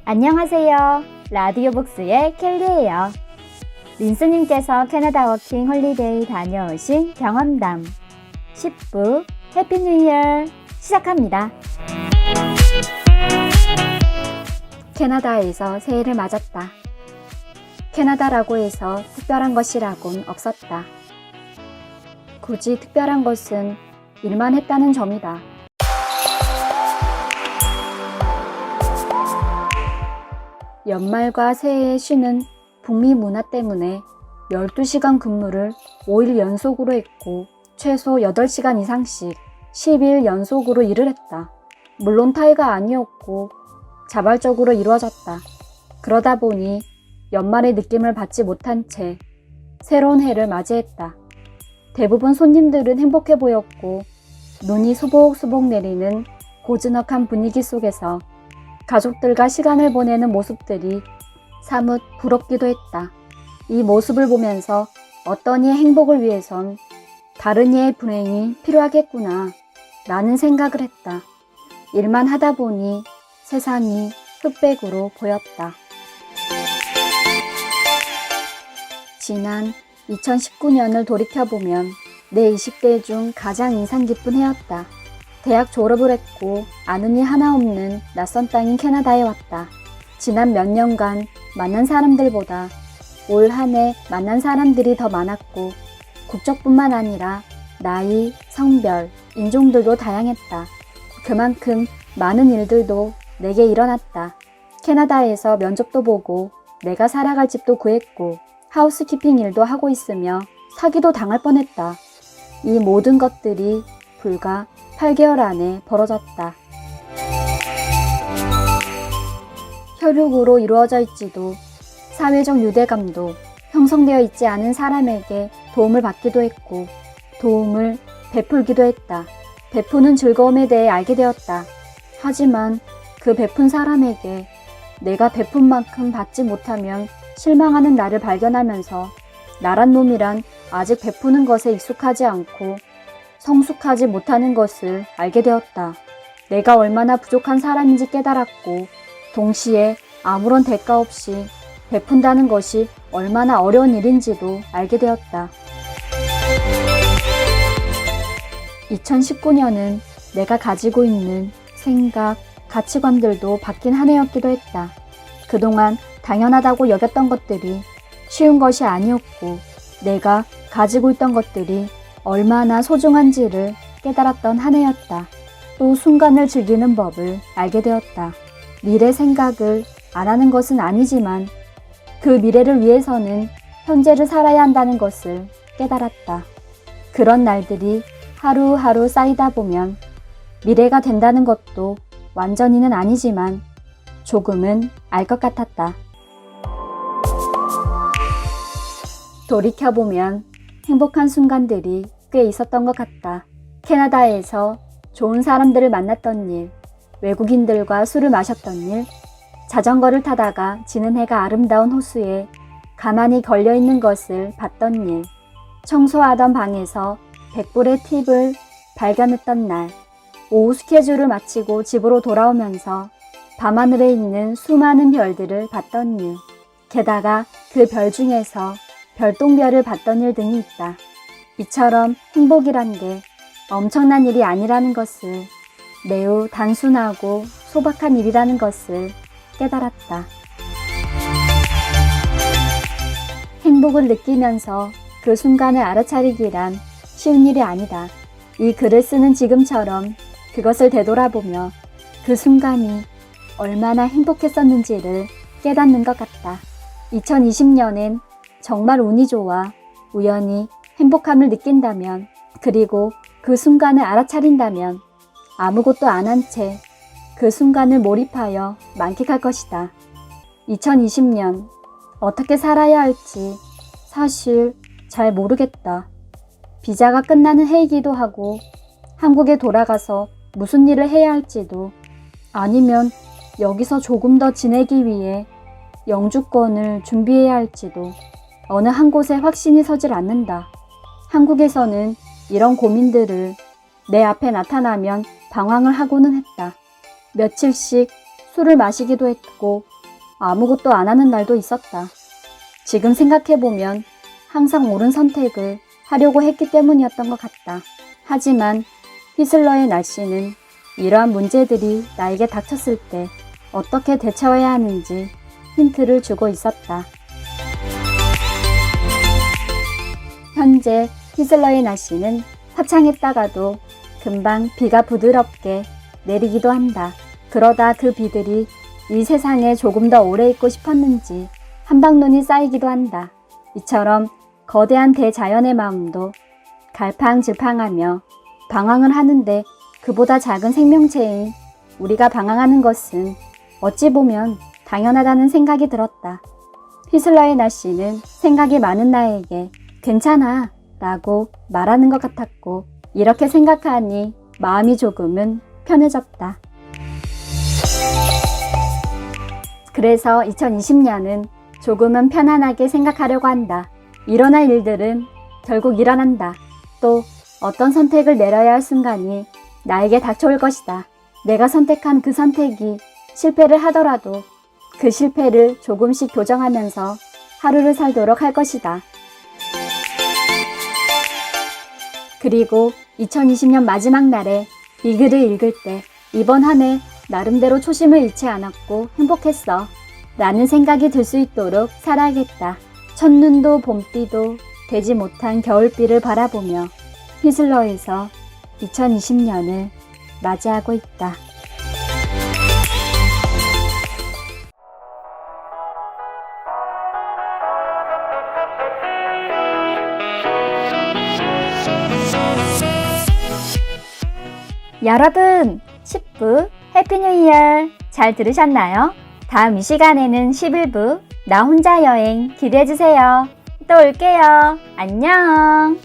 안녕하세요. 라디오북스의 켈리예요. 린스님께서 캐나다 워킹 홀리데이 다녀오신 경험담 10부 해피 뉴 이어 시작합니다. 캐나다에서 새해를 맞았다. 캐나다라고 해서 특별한 것이라곤 없었다. 굳이 특별한 것은 일만 했다는 점이다. 연말과 새해에 쉬는 북미 문화 때문에 12시간 근무를 5일 연속으로 했고 최소 8시간 이상씩 10일 연속으로 일을 했다. 물론 타이가 아니었고 자발적으로 이루어졌다. 그러다 보니 연말의 느낌을 받지 못한 채 새로운 해를 맞이했다. 대부분 손님들은 행복해 보였고 눈이 소복소복 내리는 고즈넉한 분위기 속에서 가족들과 시간을 보내는 모습들이 사뭇 부럽기도 했다. 이 모습을 보면서 어떤 이의 행복을 위해선 다른 이의 불행이 필요하겠구나 라는 생각을 했다. 일만 하다 보니 세상이 흑백으로 보였다. 지난 2019년을 돌이켜보면 내 20대 중 가장 인상 깊은 해였다. 대학 졸업을 했고 아는 이 하나 없는 낯선 땅인 캐나다에 왔다. 지난 몇 년간 만난 사람들보다 올 한 해 만난 사람들이 더 많았고 국적뿐만 아니라 나이, 성별, 인종들도 다양했다. 그만큼 많은 일들도 내게 일어났다. 캐나다에서 면접도 보고 내가 살아갈 집도 구했고 하우스키핑 일도 하고 있으며 사기도 당할 뻔했다. 이 모든 것들이 불과 8개월 안에 벌어졌다. 혈육으로 이루어져 있지도 사회적 유대감도 형성되어 있지 않은 사람에게 도움을 받기도 했고 도움을 베풀기도 했다. 베푸는 즐거움에 대해 알게 되었다. 하지만 그 베푼 사람에게 내가 베푼 만큼 받지 못하면 실망하는 나를 발견하면서 나란 놈이란 아직 베푸는 것에 익숙하지 않고 성숙하지 못하는 것을 알게 되었다. 내가 얼마나 부족한 사람인지 깨달았고 동시에 아무런 대가 없이 베푼다는 것이 얼마나 어려운 일인지도 알게 되었다. 2019년은 내가 가지고 있는 생각, 가치관들도 바뀐 한 해였기도 했다. 그동안 당연하다고 여겼던 것들이 쉬운 것이 아니었고 내가 가지고 있던 것들이 얼마나 소중한지를 깨달았던 한 해였다. 또 순간을 즐기는 법을 알게 되었다. 미래 생각을 안 하는 것은 아니지만 그 미래를 위해서는 현재를 살아야 한다는 것을 깨달았다. 그런 날들이 하루하루 쌓이다 보면 미래가 된다는 것도 완전히는 아니지만 조금은 알 것 같았다. 돌이켜보면 행복한 순간들이 꽤 있었던 것 같다. 캐나다에서 좋은 사람들을 만났던 일, 외국인들과 술을 마셨던 일, 자전거를 타다가 지는 해가 아름다운 호수에 가만히 걸려있는 것을 봤던 일, 청소하던 방에서 100불의 팁을 발견했던 날, 오후 스케줄을 마치고 집으로 돌아오면서 밤하늘에 있는 수많은 별들을 봤던 일, 게다가 그 별 중에서 별똥별을 봤던 일 등이 있다. 이처럼 행복이란 게 엄청난 일이 아니라는 것을, 매우 단순하고 소박한 일이라는 것을 깨달았다. 행복을 느끼면서 그 순간을 알아차리기란 쉬운 일이 아니다. 이 글을 쓰는 지금처럼 그것을 되돌아보며 그 순간이 얼마나 행복했었는지를 깨닫는 것 같다. 2020년엔 정말 운이 좋아 우연히 행복함을 느낀다면, 그리고 그 순간을 알아차린다면 아무것도 안 한 채 그 순간을 몰입하여 만끽할 것이다. 2020년 어떻게 살아야 할지 사실 잘 모르겠다. 비자가 끝나는 해이기도 하고 한국에 돌아가서 무슨 일을 해야 할지도, 아니면 여기서 조금 더 지내기 위해 영주권을 준비해야 할지도 어느 한 곳에 확신이 서질 않는다. 한국에서는 이런 고민들을 내 앞에 나타나면 방황을 하고는 했다. 며칠씩 술을 마시기도 했고 아무것도 안 하는 날도 있었다. 지금 생각해보면 항상 옳은 선택을 하려고 했기 때문이었던 것 같다. 하지만 히슬러의 날씨는 이러한 문제들이 나에게 닥쳤을 때 어떻게 대처해야 하는지 힌트를 주고 있었다. 현재 히슬러의 날씨는 화창했다가도 금방 비가 부드럽게 내리기도 한다. 그러다 그 비들이 이 세상에 조금 더 오래 있고 싶었는지 한방눈이 쌓이기도 한다. 이처럼 거대한 대자연의 마음도 갈팡질팡하며 방황을 하는데 그보다 작은 생명체인 우리가 방황하는 것은 어찌 보면 당연하다는 생각이 들었다. 히슬러의 날씨는 생각이 많은 나에게 괜찮아 라고 말하는 것 같았고, 이렇게 생각하니 마음이 조금은 편해졌다. 그래서 2020년은 조금은 편안하게 생각하려고 한다. 일어날 일들은 결국 일어난다. 또 어떤 선택을 내려야 할 순간이 나에게 닥쳐올 것이다. 내가 선택한 그 선택이 실패를 하더라도 그 실패를 조금씩 교정하면서 하루를 살도록 할 것이다. 그리고 2020년 마지막 날에 이 글을 읽을 때 이번 한 해 나름대로 초심을 잃지 않았고 행복했어 라는 생각이 들 수 있도록 살아야겠다. 첫눈도 봄비도 되지 못한 겨울비를 바라보며 히슬러에서 2020년을 맞이하고 있다. 여러분, 10부 해피 뉴 이어 잘 들으셨나요? 다음 이 시간에는 11부 나 혼자 여행 기대해주세요. 또 올게요. 안녕.